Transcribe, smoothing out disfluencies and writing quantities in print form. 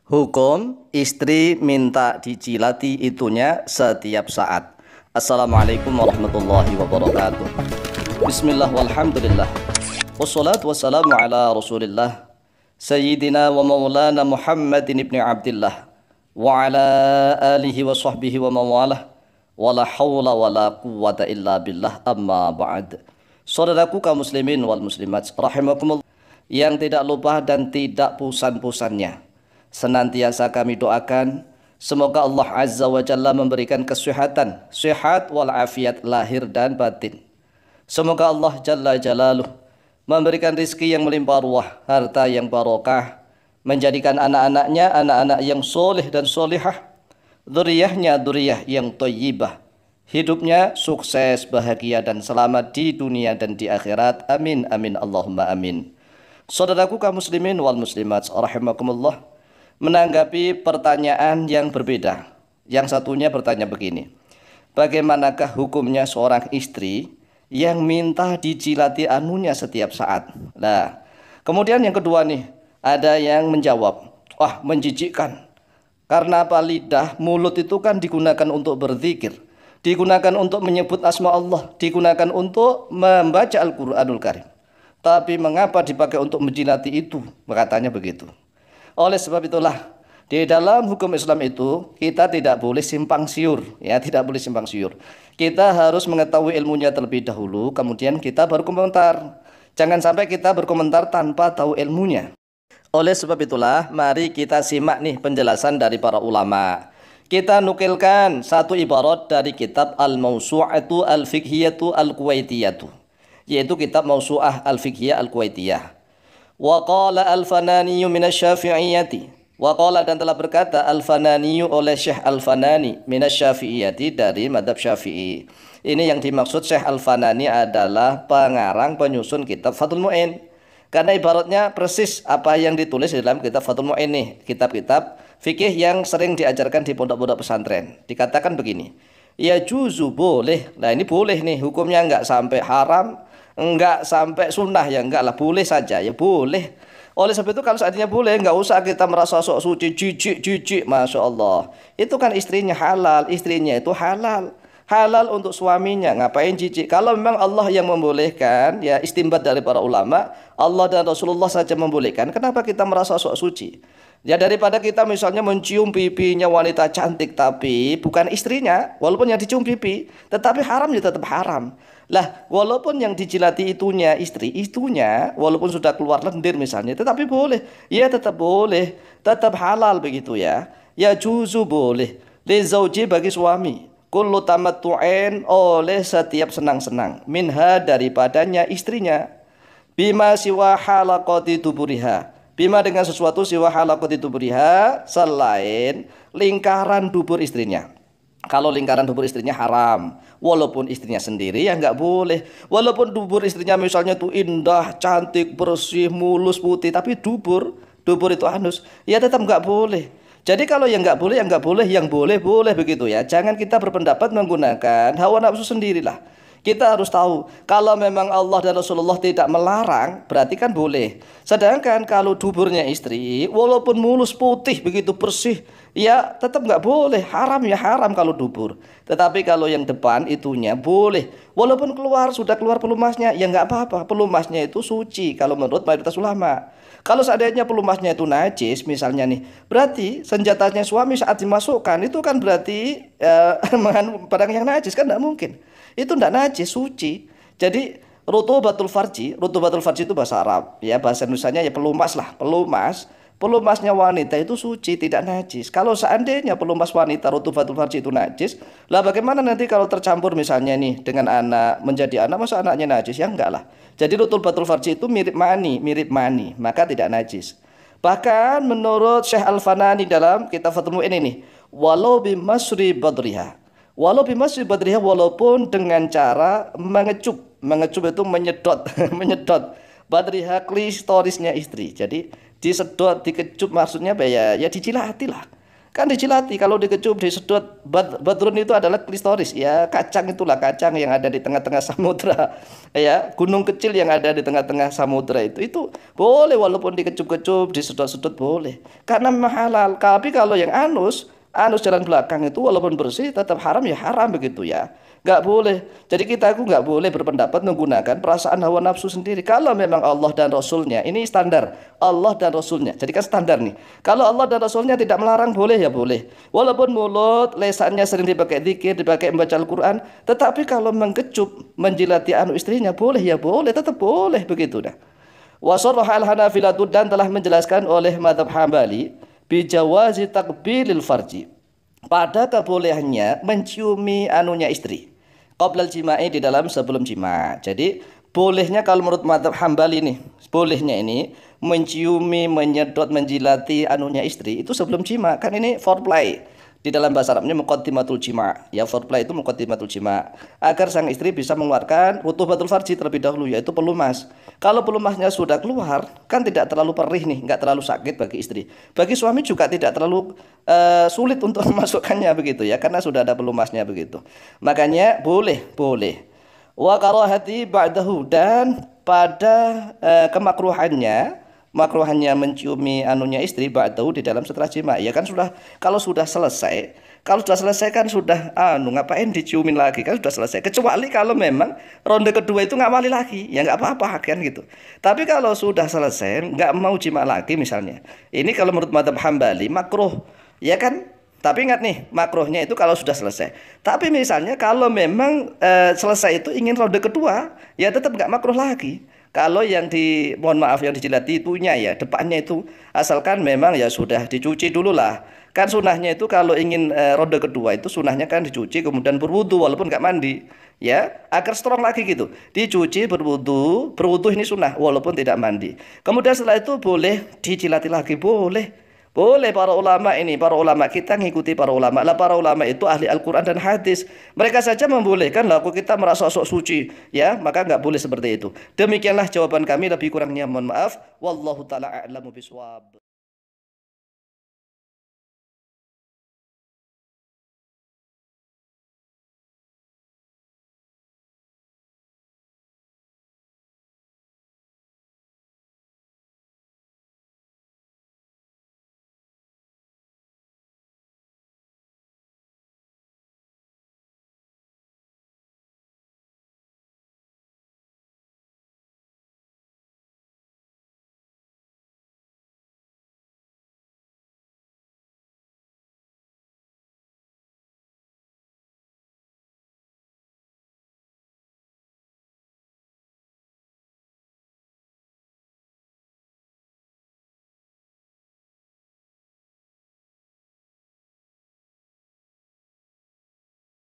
Hukum istri minta dicilati itunya setiap saat. Assalamualaikum warahmatullahi wabarakatuh. Bismillah walhamdulillah. Wassalatu wassalamu ala rasulillah Sayyidina wa maulana Muhammadin ibni Abdillah wa ala alihi wa sahbihi wa mawalah wa la hawla wa la quwwata illa billah amma ba'd. Saudaraku kaum muslimin wal muslimat rahimakumullah, yang tidak lupa dan tidak pusan-pusannya, senantiasa kami doakan semoga Allah Azza wa Jalla memberikan kesehatan, sehat walafiat lahir dan batin. Semoga Allah Jalla Jalaluh memberikan rizki yang melimpah ruah, harta yang barokah, menjadikan anak-anaknya anak-anak yang soleh dan solihah, dzurriyyahnya dzurriyyah yang thayyibah, hidupnya sukses, bahagia dan selamat di dunia dan di akhirat. Amin amin Allahumma amin. Saudaraku kaum muslimin wal muslimat rahimakumullah, menanggapi pertanyaan yang berbeda. Yang satunya bertanya begini: bagaimanakah hukumnya seorang istri yang minta dicilati anunya setiap saat? Nah, kemudian yang kedua nih, ada yang menjawab, wah menjijikkan. Karena apa? Lidah, mulut itu kan digunakan untuk berzikir, digunakan untuk menyebut asma Allah, digunakan untuk membaca Al-Quranul Karim. Tapi mengapa dipakai untuk menjilati itu? Katanya begitu. Oleh sebab itulah, di dalam hukum Islam itu kita tidak boleh simpang siur, ya, tidak boleh simpang siur. Kita harus mengetahui ilmunya terlebih dahulu, kemudian kita baru komentar. Jangan sampai kita berkomentar tanpa tahu ilmunya. Oleh sebab itulah, mari kita simak nih penjelasan dari para ulama. Kita nukilkan satu ibarat dari kitab Al-Mawsu'atu Al-Fiqhiyatu Al-Kuwaitiyatu, yaitu kitab Mawsu'ah Al-Fiqhiyah Al-Kuwaitiyah. Wa qala Al-Fanani minasy-Syafi'iyyati. Wa qala, dan telah berkata Al-Fanani oleh Syekh Al-Fanani minasy-Syafi'iyyati, dari madhab Syafi'i. Ini yang dimaksud Syekh Al-Fanani adalah pengarang penyusun kitab Fathul Mu'in. Karena ibaratnya persis apa yang ditulis di dalam kitab Fathul Mu'in nih, kitab-kitab fikih yang sering diajarkan di pondok-pondok pesantren. Dikatakan begini, ya juzu, boleh. Nah ini boleh nih, hukumnya enggak sampai haram, enggak sampai sunnah, ya enggak lah, boleh saja, ya boleh. Oleh sebab itu kalau seandainya boleh, enggak usah kita merasa sok suci, jijik, Masya Allah. Itu kan istrinya halal, istrinya itu halal. Halal untuk suaminya, ngapain jijik? Kalau memang Allah yang membolehkan, ya istimbat dari para ulama, Allah dan Rasulullah saja membolehkan, kenapa kita merasa sok suci? Ya daripada kita misalnya mencium pipinya wanita cantik tapi bukan istrinya, walaupun yang dicium pipi, tetapi haram ya tetap haram. Lah, walaupun yang dijilati itunya istri, itunya walaupun sudah keluar lendir misalnya, tetapi boleh. Ya tetap boleh, tetap halal begitu ya. Ya juzu, boleh. Li zauji, bagi suami. Kullu tamattu'in, oleh setiap senang-senang. Minha, daripadanya istrinya. Bima siwa halaqati duburiha. Bima, dengan sesuatu siwa halaqati duburiha, selain lingkaran dubur istrinya. Kalau lingkaran dubur istrinya haram, walaupun istrinya sendiri ya nggak boleh. Walaupun dubur istrinya misalnya tuh indah, cantik, bersih, mulus, putih, tapi dubur itu anus, ya tetap nggak boleh. Jadi kalau yang nggak boleh, yang nggak boleh, yang boleh boleh begitu ya. Jangan kita berpendapat menggunakan hawa nafsu sendirilah. Kita harus tahu, kalau memang Allah dan Rasulullah tidak melarang, berarti kan boleh. Sedangkan kalau duburnya istri, walaupun mulus putih begitu bersih, ya tetap nggak boleh. Haram ya haram kalau dubur. Tetapi kalau yang depan itunya boleh. Walaupun sudah keluar pelumasnya, ya nggak apa-apa. Pelumasnya itu suci kalau menurut mayoritas ulama. Kalau seandainya pelumasnya itu najis misalnya nih, berarti senjatanya suami saat dimasukkan itu kan berarti mengandung barang yang najis, kan tidak mungkin. Itu tidak najis, suci. Jadi rutubatul farji itu bahasa Arab, ya bahasa Indonesianya ya pelumas lah, pelumasnya wanita itu suci, tidak najis. Kalau seandainya pelumas wanita rutubatul farji itu najis, lah bagaimana nanti kalau tercampur misalnya nih dengan anak, menjadi anak, masa anaknya najis? Ya enggak lah. Jadi rutubatul farji itu mirip mani, maka tidak najis. Bahkan menurut Syekh Al-Fanani dalam kitab Fathul Mu'in ini, walau bimasri badriha, walaupun dengan cara mengecup itu menyedot menyedot badriha, klistorisnya istri. Jadi disedot, dikecup, maksudnya ya dicilati lah. Kan dijilati, kalau dikecup, disedot. Badrun itu adalah klistoris, ya kacang, itulah kacang yang ada di tengah-tengah samudra, ya gunung kecil yang ada di tengah-tengah samudra itu boleh, walaupun dikecup-kecup, disedot-sedot boleh, karena memang halal. Tapi kalau yang anus jalan belakang itu walaupun bersih tetap haram, ya haram begitu ya. Nggak boleh. Jadi aku nggak boleh berpendapat menggunakan perasaan hawa nafsu sendiri. Kalau memang Allah dan Rasulnya, ini standar Allah dan Rasulnya. Jadi kan standar nih. Kalau Allah dan Rasulnya tidak melarang, boleh ya boleh. Walaupun mulut, lesannya sering dipakai zikir, dipakai membaca Al-Quran. Tetapi kalau mengecup, menjilati anu istrinya, boleh ya boleh. Tetap boleh begitu dah. Wasarraha al-Hanafilatu, dan telah menjelaskan oleh mazhab Hambali bijawazi takbilil farji, pada kebolehannya menciumi anunya istri qoblal jima'i, di dalam sebelum jima. Jadi bolehnya kalau menurut mazhab Hambali nih, bolehnya ini menciumi, menyedot, menjilati anunya istri itu sebelum jima. Kan ini foreplay. Di dalam bahasa Arabnya muqaddimatul jima. Ya, foreplay itu muqaddimatul jima. Agar sang istri bisa mengeluarkan rutubatul farji terlebih dahulu, yaitu pelumas. Kalau pelumasnya sudah keluar, kan tidak terlalu perih nih, nggak terlalu sakit bagi istri. Bagi suami juga tidak terlalu sulit untuk memasukkannya begitu ya, karena sudah ada pelumasnya begitu. Makanya boleh. Wa karahati ba'dahu, dan pada makruhannya menciumi anunya istri ba'dahu, di dalam setelah jima. Ya kan sudah, kalau sudah selesai kan sudah ngapain diciumin lagi, kan sudah selesai. Kecuali kalau memang ronde kedua itu ngawali lagi, ya nggak apa-apa kan gitu. Tapi kalau sudah selesai nggak mau jima lagi misalnya, ini kalau menurut mazhab Hambali makruh, ya kan. Tapi ingat nih, makruhnya itu kalau sudah selesai. Tapi misalnya kalau memang selesai itu ingin ronde kedua, ya tetap nggak makruh lagi. Kalau yang mohon maaf, yang dijilati itunya ya, depannya itu, asalkan memang ya sudah dicuci dulu lah. Kan sunahnya itu kalau ingin ronde kedua itu sunahnya kan dicuci kemudian berwudu walaupun nggak mandi. Ya, agar strong lagi gitu. Dicuci, berwudu ini sunnah walaupun tidak mandi. Kemudian setelah itu boleh dijilati lagi, boleh. Boleh. Para ulama kita ngikuti para ulama. Lah para ulama itu ahli Al-Quran dan hadis. Mereka saja membolehkan, lalu kita merasa sok suci, ya maka nggak boleh seperti itu. Demikianlah jawaban kami, lebih kurangnya mohon maaf. Wallahu taala a'lamu bishawab.